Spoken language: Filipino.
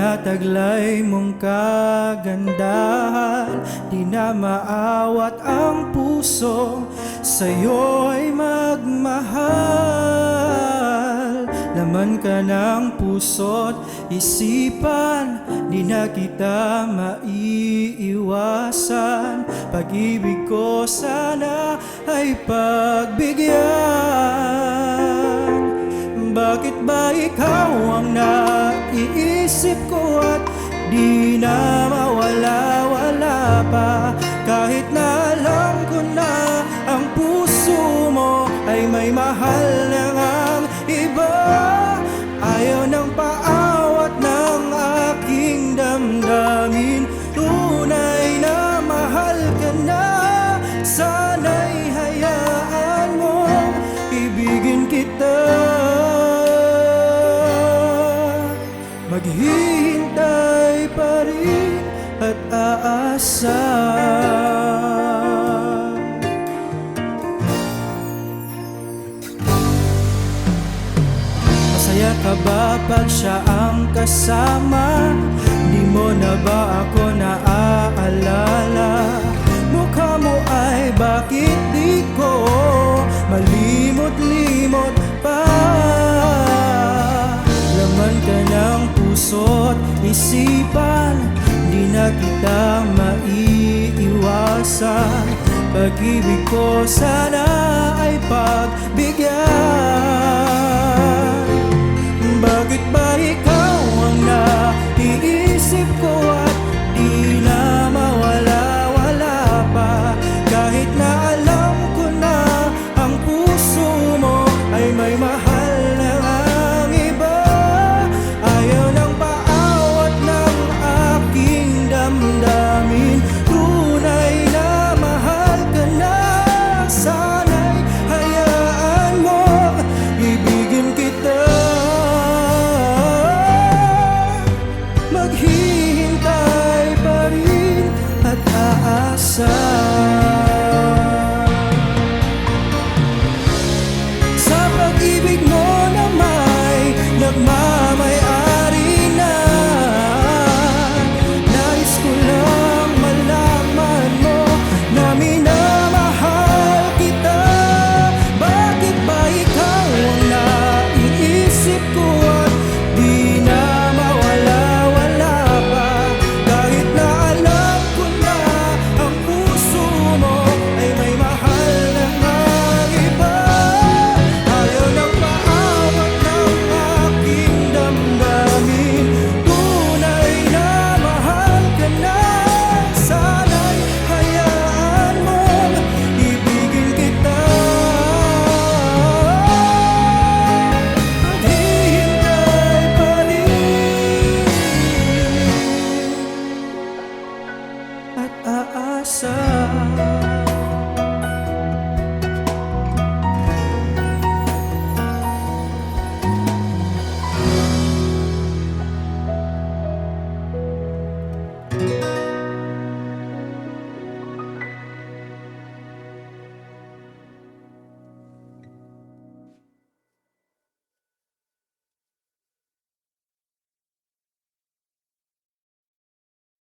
Tinataglay mong kagandahan, di na maawat ang puso, sa'yo'y magmahal. Laman ka ng puso't isipan, di na kita maiiwasan. Pag-ibig ko sana ay pagbigyan. Bakit ba ikaw ang naiisip ko at di na mawala-wala pa? Kahit na alam ko na ang puso mo ay may mahal na ngang iba. Ayaw ng paawat ng aking damdamin, tunay na mahal ka na. Sana'y hayaan mong ibigin kita. Maghihintay pa rin at aasa. Masaya ka ba pag siya ang kasama? Di mo na ba ako naaalala? Mukha mo ay bakit di ko malimot-limot pa? Laman ka ng puso't isipan, di na kita maiiwasan. Pag-ibig ko sana ay pagbigyan.